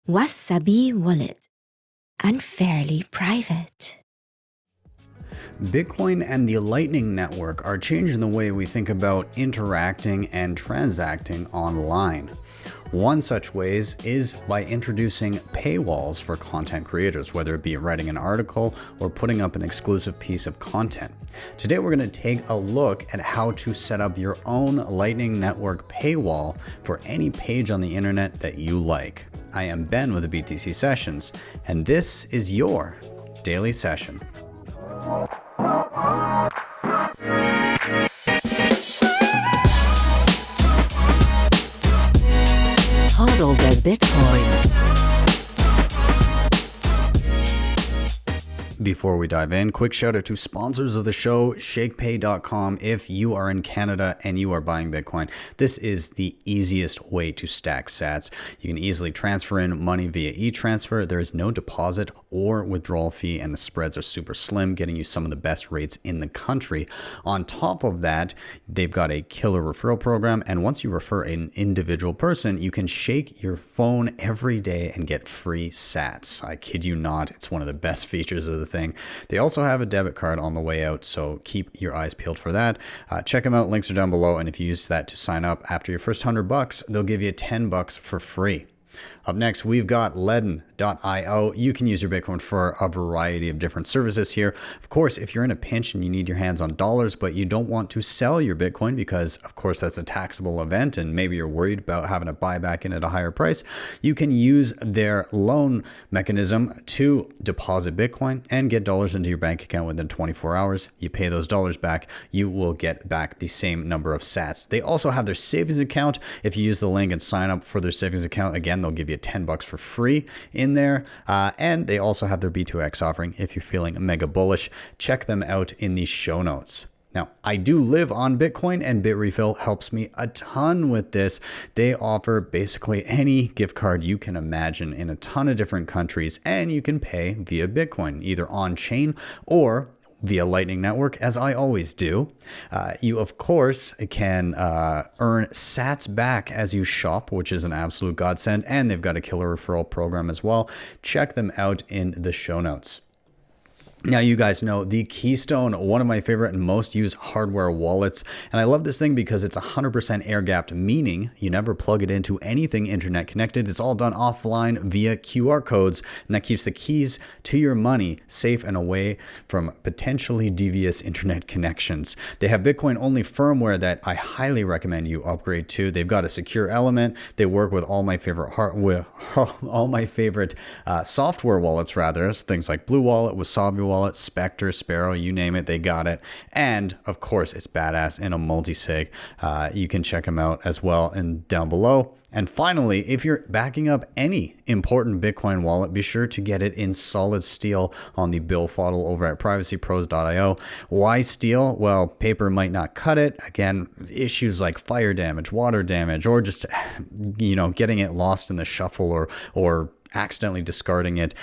Wasabi Wallet. Unfairly private. Bitcoin and the Lightning Network are changing the way we think about interacting and transacting online. One such ways is by introducing paywalls for content creators, whether it be writing an article or putting up an exclusive piece of content. Today we're going to take a look at how to set up your own Lightning Network paywall for any page on the internet that you like. I am Ben with the BTC Sessions, and this is your daily session. HODL the Bitcoin. Before we dive in, quick shout out to sponsors of the show, Shakepay.com. If you are in Canada and you are buying Bitcoin, this is the easiest way to stack sats. You can easily transfer in money via e-transfer. There is no deposit or withdrawal fee, and the spreads are super slim, getting you some of the best rates in the country. On top of that, they've got a killer referral program, and once you refer an individual person, you can shake your phone every day and get free sats. I kid you not, it's one of the best features of the thing. They also have a debit card on the way out, so keep your eyes peeled for that. Check them out, links are down below, and if you use that to sign up after your first $100, they'll give you $10 for free. Up next, we've got LEDN.io. You can use your Bitcoin for a variety of different services here. Of course, if you're in a pinch and you need your hands on dollars, but you don't want to sell your Bitcoin because, of course, that's a taxable event and maybe you're worried about having to buy back in at a higher price, you can use their loan mechanism to deposit Bitcoin and get dollars into your bank account within 24 hours. You pay those dollars back, you will get back the same number of sats. They also have their savings account. If you use the link and sign up for their savings account, again, they'll give you $10 for free in there. And they also have their B2X offering if you're feeling mega bullish. Check them out in the show notes. Now, I do live on Bitcoin, and Bitrefill helps me a ton with this. They offer basically any gift card you can imagine in a ton of different countries, and you can pay via Bitcoin, either on chain or via Lightning Network, as I always do. You, of course, can earn sats back as you shop, which is an absolute godsend, and they've got a killer referral program as well. Check them out in the show notes. Now, you guys know the Keystone, one of my favorite and most used hardware wallets. And I love this thing because it's 100% air gapped, meaning you never plug it into anything internet connected. It's all done offline via QR codes, and that keeps the keys to your money safe and away from potentially devious internet connections. They have Bitcoin only firmware that I highly recommend you upgrade to. They've got a secure element. They work with all my favorite software wallets, rather, things like Blue Wallet, Wasabi Wallet, Spectre, Sparrow, you name it, they got it. And of course, it's badass in a multi-sig. You can check them out as well and down below. And finally, if you're backing up any important Bitcoin wallet, be sure to get it in solid steel on the BillFodl over at privacypros.io. Why steel? Well, paper might not cut it. Again, issues like fire damage, water damage, or just, getting it lost in the shuffle or accidentally discarding it.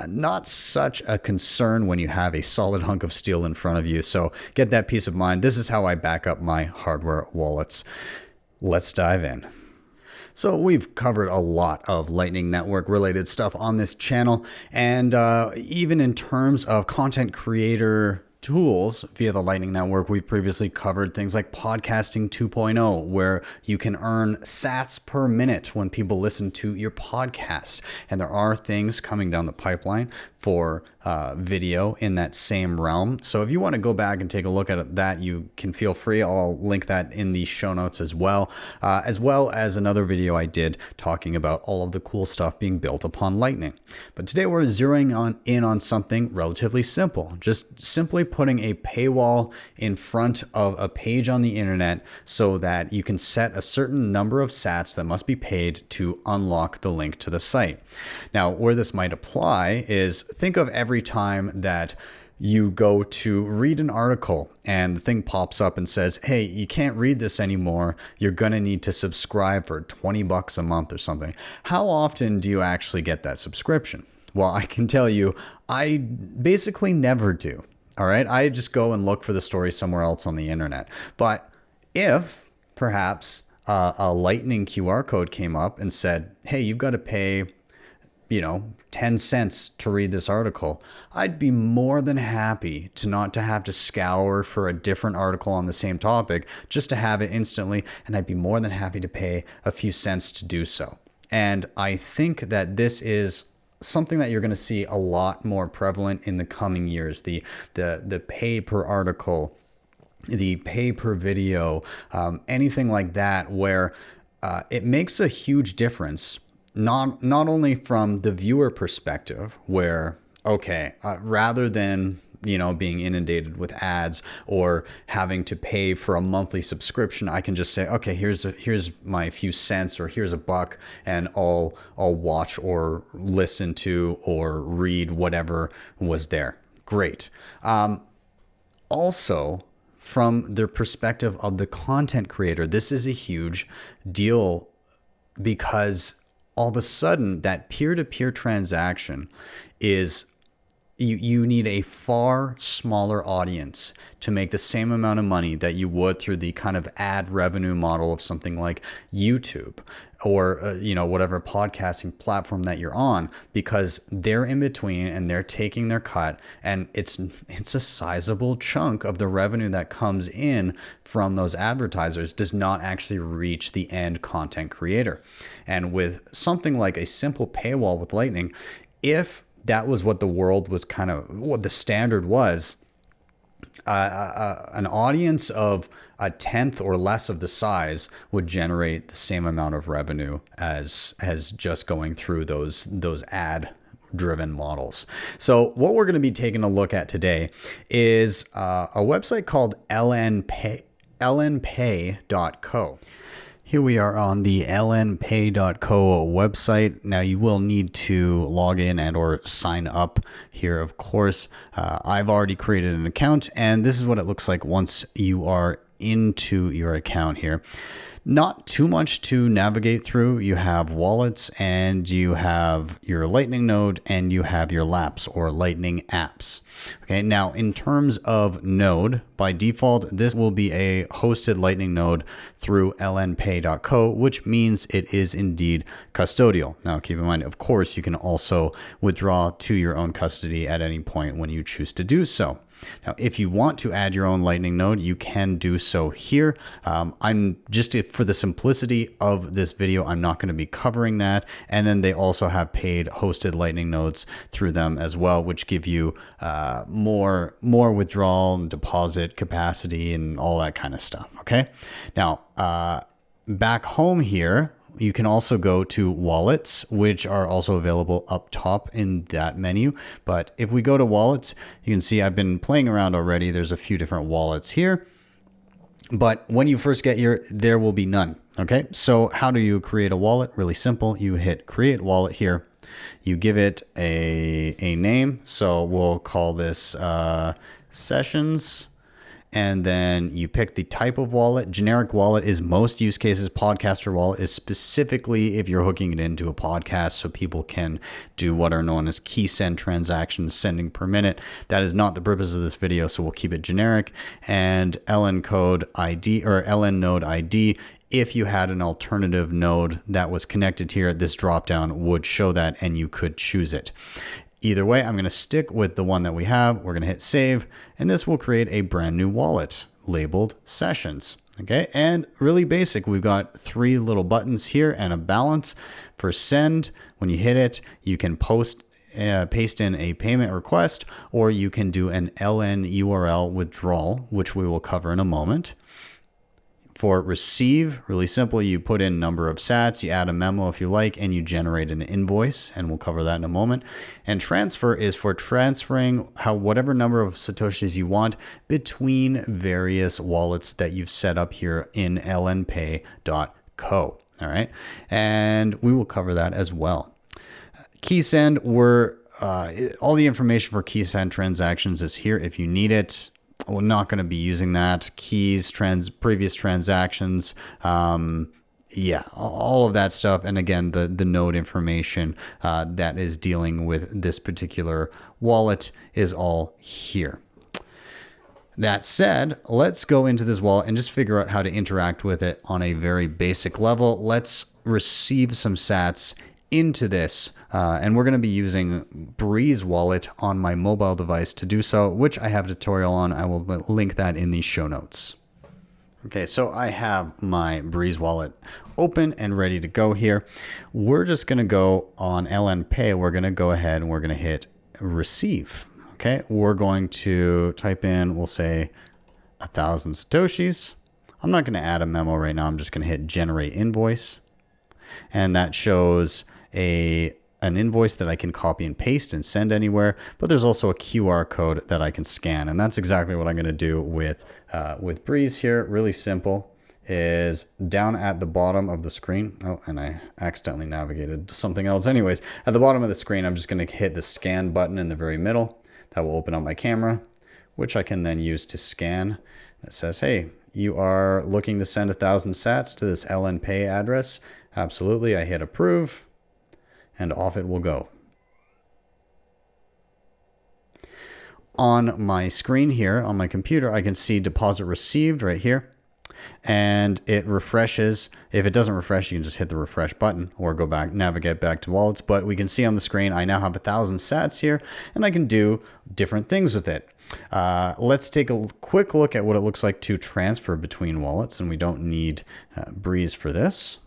Not such a concern when you have a solid hunk of steel in front of you. So get that peace of mind. This is how I back up my hardware wallets. Let's dive in. So we've covered a lot of Lightning Network related stuff on this channel. And even in terms of content creator tools via the Lightning Network, we've previously covered things like Podcasting 2.0, where you can earn sats per minute when people listen to your podcast. And there are things coming down the pipeline for video in that same realm. So if you want to go back and take a look at that, you can feel free. I'll link that in the show notes as well as another video I did talking about all of the cool stuff being built upon Lightning. But today we're zeroing in on something relatively simple, just simply putting a paywall in front of a page on the internet so that you can set a certain number of sats that must be paid to unlock the link to the site. Now, where this might apply is, think of every time that you go to read an article and the thing pops up and says, hey, you can't read this anymore. You're going to need to subscribe for $20 a month or something. How often do you actually get that subscription? Well, I can tell you, I basically never do. All right. I just go and look for the story somewhere else on the internet. But if perhaps a Lightning QR code came up and said, hey, you've got to pay 10 cents to read this article, I'd be more than happy to not to have to scour for a different article on the same topic, just to have it instantly. And I'd be more than happy to pay a few cents to do so. And I think that this is something that you're going to see a lot more prevalent in the coming years. The pay per article, the pay per video, anything like that, where it makes a huge difference. Not only from the viewer perspective, where, okay, rather than, being inundated with ads or having to pay for a monthly subscription, I can just say, okay, here's my few cents, or here's $1, and I'll watch or listen to or read whatever was there. Great. Also, from the perspective of the content creator, this is a huge deal, because all of a sudden that peer-to-peer transaction is, you need a far smaller audience to make the same amount of money that you would through the kind of ad revenue model of something like YouTube or whatever podcasting platform that you're on, because they're in between and they're taking their cut, and it's a sizable chunk of the revenue that comes in from those advertisers does not actually reach the end content creator. And with something like a simple paywall with Lightning, if that was what the world was, kind of what the standard was, an audience of a tenth or less of the size would generate the same amount of revenue as just going through those ad driven models. So what we're going to be taking a look at today is a website called LNpay, LNpay.co. Here we are on the LNpay.co website. Now you will need to log in and or sign up here, of course. I've already created an account, and this is what it looks like once you are into your account here. Not too much to navigate through. You have wallets, and you have your Lightning node, and you have your laps or Lightning apps. Okay, now in terms of node, by default, this will be a hosted Lightning node through lnpay.co, which means it is indeed custodial. Now keep in mind, of course, you can also withdraw to your own custody at any point when you choose to do so. Now, if you want to add your own Lightning node, you can do so here. I'm just, for the simplicity of this video, I'm not going to be covering that. And then they also have paid hosted Lightning nodes through them as well, which give you more withdrawal and deposit capacity and all that kind of stuff. Okay. Now, back home here, you can also go to wallets, which are also available up top in that menu. But if we go to wallets, you can see I've been playing around already. There's a few different wallets here. But when you first get here, there will be none. Okay, so how do you create a wallet? Really simple. You hit create wallet here. You give it a name. So we'll call this sessions. And then you pick the type of wallet. Generic wallet is most use cases. Podcaster wallet is specifically if you're hooking it into a podcast so people can do what are known as key send transactions, sending per minute. That is not the purpose of this video, so we'll keep it generic. And LN code ID or LN node ID. If you had an alternative node that was connected here, this dropdown would show that and you could choose it. Either way, I'm going to stick with the one that we have. We're going to hit save, and this will create a brand new wallet labeled sessions. Okay, and really basic. We've got 3 little buttons here and a balance for send. When you hit it, you can paste in a payment request, or you can do an LN URL withdrawal, which we will cover in a moment. For receive, really simple, you put in number of sats, you add a memo if you like, and you generate an invoice, and we'll cover that in a moment. And transfer is for transferring whatever number of Satoshis you want between various wallets that you've set up here in lnpay.co. All right, and we will cover that as well. Key send, all the information for key send transactions is here if you need it. We're not going to be using that. Keys, previous transactions, yeah, all of that stuff. And again, the node information that is dealing with this particular wallet is all here. That said, let's go into this wallet and just figure out how to interact with it on a very basic level. Let's receive some sats into this And we're going to be using Breez wallet on my mobile device to do so, which I have a tutorial on. I will link that in the show notes. Okay, so I have my Breez wallet open and ready to go here. We're just going to go on LNpay. We're going to go ahead and we're going to hit receive. Okay, we're going to type in, we'll say 1,000 Satoshis. I'm not going to add a memo right now. I'm just going to hit generate invoice. And that shows an invoice that I can copy and paste and send anywhere. But there's also a QR code that I can scan. And that's exactly what I'm going to do with Breez here. Really simple. Is down at the bottom of the screen. Oh, and I accidentally navigated to something else. Anyways, at the bottom of the screen, I'm just going to hit the scan button in the very middle. That will open up my camera, which I can then use to scan. It says, hey, you are looking to send 1,000 sats to this LNpay address. Absolutely. I hit approve and off it will go. On my screen here on my computer, I can see deposit received right here. And it refreshes. If it doesn't refresh, you can just hit the refresh button or go back, navigate back to wallets. But we can see on the screen, I now have 1,000 sats here and I can do different things with it. Let's take a quick look at what it looks like to transfer between wallets. And we don't need Breez for this.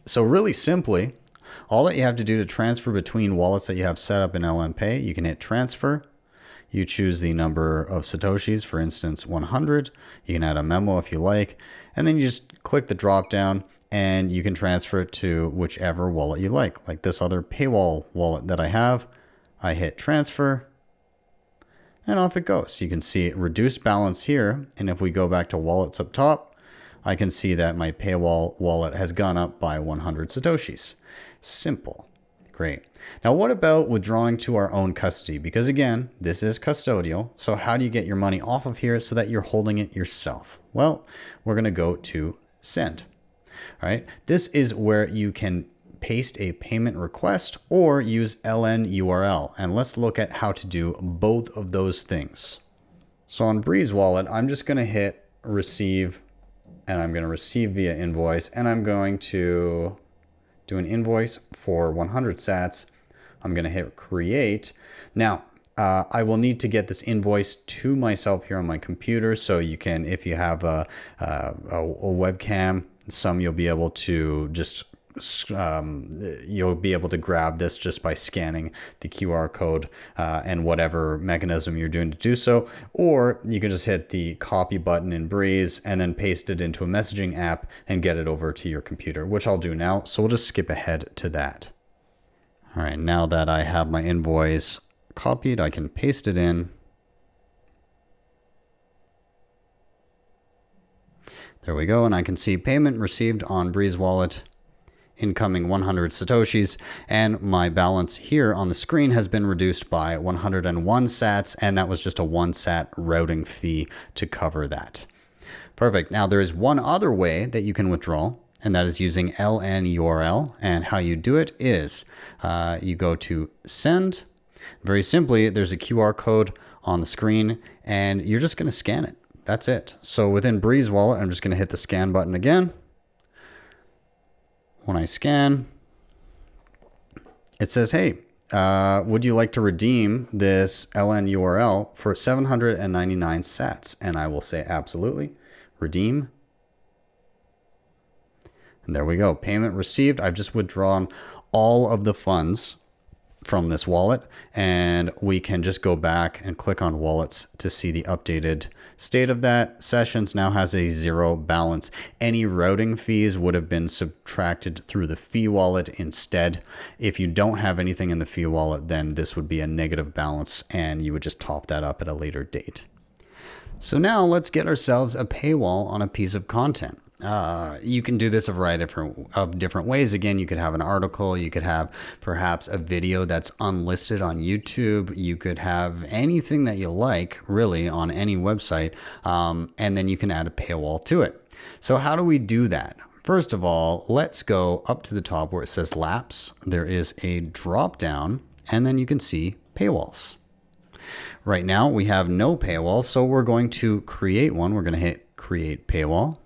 So really simply, all that you have to do to transfer between wallets that you have set up in LNpay, you can hit transfer. You choose the number of Satoshis, for instance, 100. You can add a memo if you like. And then you just click the drop down and you can transfer it to whichever wallet you like this other Paywall wallet that I have. I hit transfer and off it goes. You can see reduced balance here. And if we go back to wallets up top, I can see that my Paywall wallet has gone up by 100 Satoshis. Simple. Great. Now, what about withdrawing to our own custody? Because again, this is custodial. So how do you get your money off of here so that you're holding it yourself? Well, we're going to go to send. All right. This is where you can paste a payment request or use LN URL. And let's look at how to do both of those things. So on Breez wallet, I'm just going to hit receive and I'm going to receive via invoice and I'm going to do an invoice for 100 sats. I'm going to hit create. Now, I will need to get this invoice to myself here on my computer. So you can, if you have a webcam, you'll be able to just you'll be able to grab this just by scanning the QR code and whatever mechanism you're doing to do so. Or you can just hit the copy button in Breez and then paste it into a messaging app and get it over to your computer, which I'll do now. So we'll just skip ahead to that. All right, now that I have my invoice copied, I can paste it in. There we go. And I can see payment received on Breez wallet. Incoming 100 Satoshis, and my balance here on the screen has been reduced by 101 sats, and that was just a 1 sat routing fee to cover that. Perfect. Now there is one other way that you can withdraw, and that is using LN URL, and how you do it is you go to send. Very simply, there's a QR code on the screen, and you're just going to scan it. That's it. So within Breez wallet, I'm just going to hit the scan button again. When I scan, it says, hey, would you like to redeem this LN URL for 799 sats? And I will say, absolutely. Redeem. And there we go. Payment received. I've just withdrawn all of the funds from this wallet, and we can just go back and click on wallets to see the updated state of that. Sessions now has a 0 balance. Any routing fees would have been subtracted through the fee wallet instead. If you don't have anything in the fee wallet, then this would be a negative balance and you would just top that up at a later date. So now let's get ourselves a paywall on a piece of content. You can do this a variety of different ways. Again, you could have an article, you could have perhaps a video that's unlisted on YouTube, you could have anything that you like really on any website, and then you can add a paywall to it. So how do we do that? First of all, let's go up to the top where it says Lapse. There is a drop down, and then you can see paywalls. Right now we have no paywall, so we're going to create one. We're going to hit Create Paywall.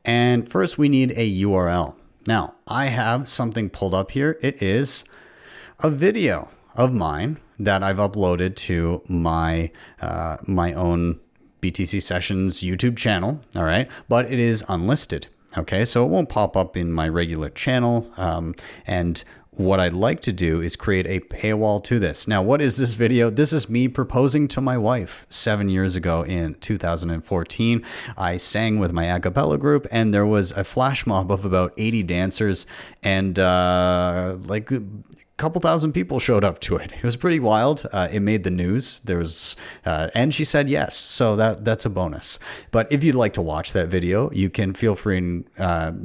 And first we need a URL. Now, I have something pulled up here. It is a video of mine that I've uploaded to my my own BTC Sessions YouTube channel. All right, but it is unlisted. Okay, so it won't pop up in my regular channel. And what I'd like to do is create a paywall to this. Now, what is this video? This is me proposing to my wife 7 years ago in 2014. I sang with my a cappella group, and there was a flash mob of about 80 dancers, and like a couple thousand people showed up to it. It was pretty wild. It made the news. There was, and she said yes, so that's a bonus. But if you'd like to watch that video, you can feel free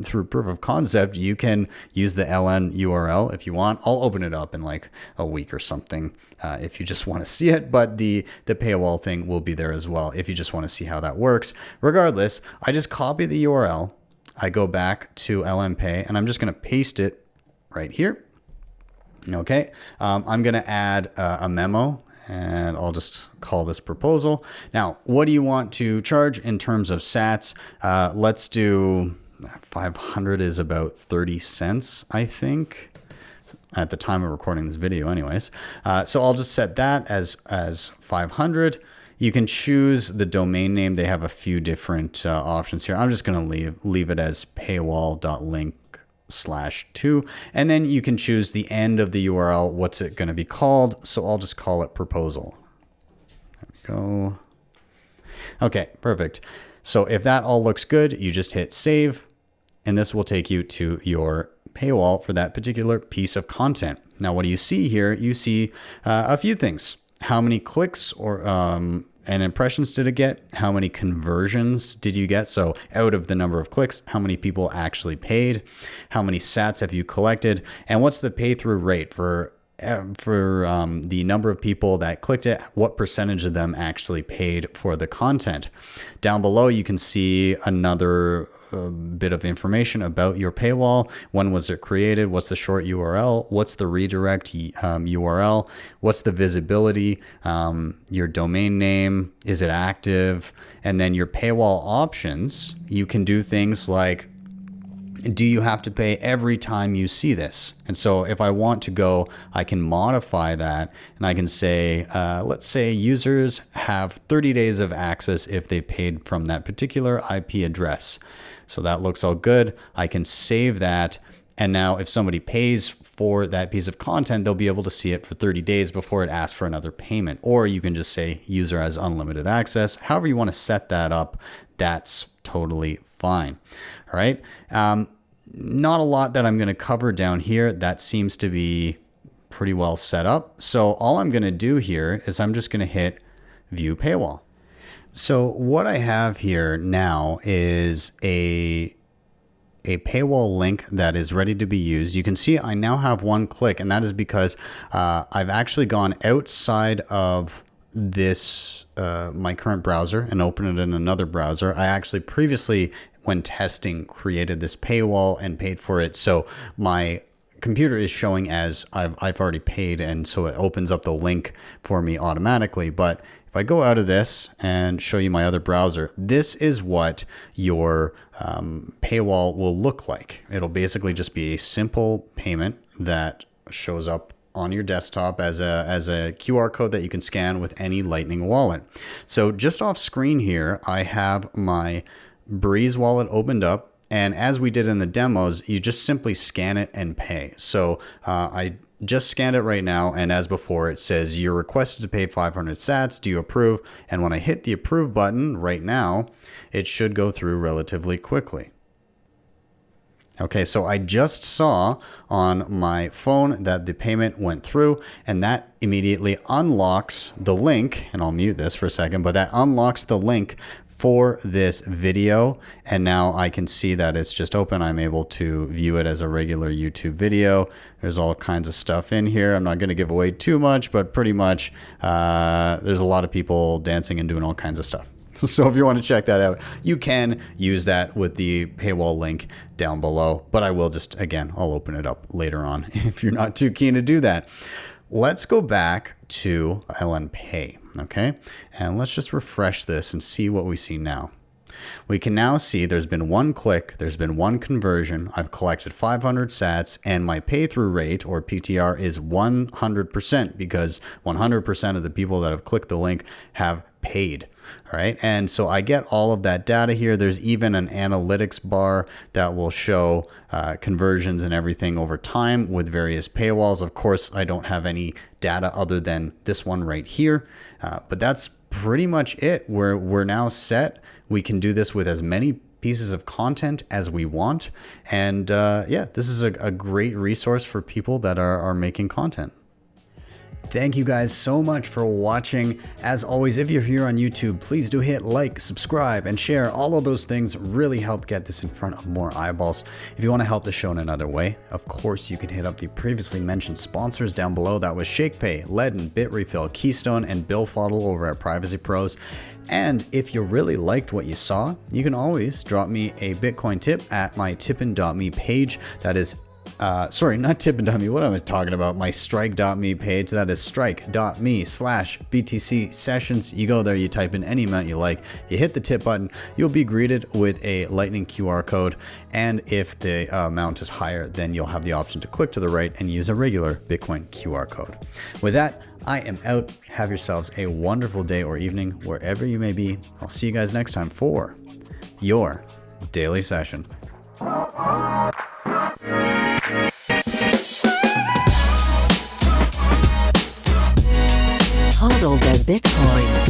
through proof of concept. You can use the LN URL if you want. I'll open it up in like a week or something if you just want to see it. But the paywall thing will be there as well if you just want to see how that works. Regardless, I just copy the URL. I go back to LNpay, and I'm just going to paste it right here. Okay, I'm going to add a memo, and I'll just call this proposal. Now, what do you want to charge in terms of sats? Let's do 500 is about 30 cents, I think, at the time of recording this video anyways. So I'll just set that as 500. You can choose the domain name. They have a few different options here. I'm just going to leave it as paywall.link/2, and then you can choose the end of the URL. What's it going to be called? So I'll just call it proposal. There we go. Okay, perfect. So if that all looks good, you just hit save, and this will take you to your paywall for that particular piece of content. Now, what do you see here? You see a few things. How many clicks or and impressions did it get? How many conversions did you get? So out of the number of clicks, how many people actually paid? How many sats have you collected? And what's the pay through rate for the number of people that clicked it? What percentage of them actually paid for the content? Down below, you can see another bit of information about your paywall. When was it created? What's the short URL? What's the redirect URL? What's the visibility? Your domain name, is it active? And then your paywall options, you can do things like, do you have to pay every time you see this? And so if I want to go, I can modify that, and I can say, let's say users have 30 days of access if they paid from that particular IP address. So that looks all good. I can save that. And now if somebody pays for that piece of content, they'll be able to see it for 30 days before it asks for another payment. Or you can just say user has unlimited access. However you want to set that up, that's totally fine. All right. Not a lot that I'm going to cover down here. That seems to be pretty well set up. So all I'm going to do here is I'm just going to hit view paywall. So what I have here now is a paywall link that is ready to be used. You can see I now have one click, and that is because I've actually gone outside of this my current browser and opened it in another browser. I actually previously, when testing, created this paywall and paid for it. So my computer is showing as I've already paid, and so it opens up the link for me automatically. But if I go out of this and show you my other browser, this is what your paywall will look like. It'll basically just be a simple payment that shows up on your desktop as a QR code that you can scan with any Lightning wallet. So just off screen here, I have my Breez wallet opened up. And as we did in the demos, you just simply scan it and pay. So I just scanned it right now. And as before, it says you're requested to pay 500 sats. Do you approve? And when I hit the approve button right now, it should go through relatively quickly. Okay, so I just saw on my phone that the payment went through, and that immediately unlocks the link. And I'll mute this for a second, but that unlocks the link for this video, and now I can see that it's just open. I'm able to view it as a regular YouTube video. There's all kinds of stuff in here. I'm not going to give away too much, but pretty much there's a lot of people dancing and doing all kinds of stuff. So if you want to check that out, you can use that with the paywall link down below, but I will just, again, I'll open it up later on if you're not too keen to do that. Let's go back to LNpay, okay? And let's just refresh this and see what we see now. We can now see there's been one click, there's been one conversion, I've collected 500 sats, and my pay through rate, or PTR, is 100% because 100% of the people that have clicked the link have paid. All right, and so I get all of that data here. There's even an analytics bar that will show conversions and everything over time with various paywalls. Of course, I don't have any data other than this one right here, but that's pretty much it. We're now set. We can do this with as many pieces of content as we want, and yeah, this is a great resource for people that are making content. Thank you guys so much for watching. As always, if you're here on YouTube, please do hit like, subscribe, and share. All of those things really help get this in front of more eyeballs. If you want to help the show in another way, of course, you can hit up the previously mentioned sponsors down below. That was Shakepay, LEDN, Bitrefill, Keystone, and BillFodl over at Privacy Pros. And if you really liked what you saw, you can always drop me a Bitcoin tip at my tippin.me page. That is sorry, not tippin.me. What am I talking about? My strike.me page. That is strike.me/BTC sessions. You go there, you type in any amount you like, you hit the tip button, you'll be greeted with a lightning QR code. And if the amount is higher, then you'll have the option to click to the right and use a regular Bitcoin QR code. With that, I am out. Have yourselves a wonderful day or evening, wherever you may be. I'll see you guys next time for your daily session. Hodl the Bitcoin.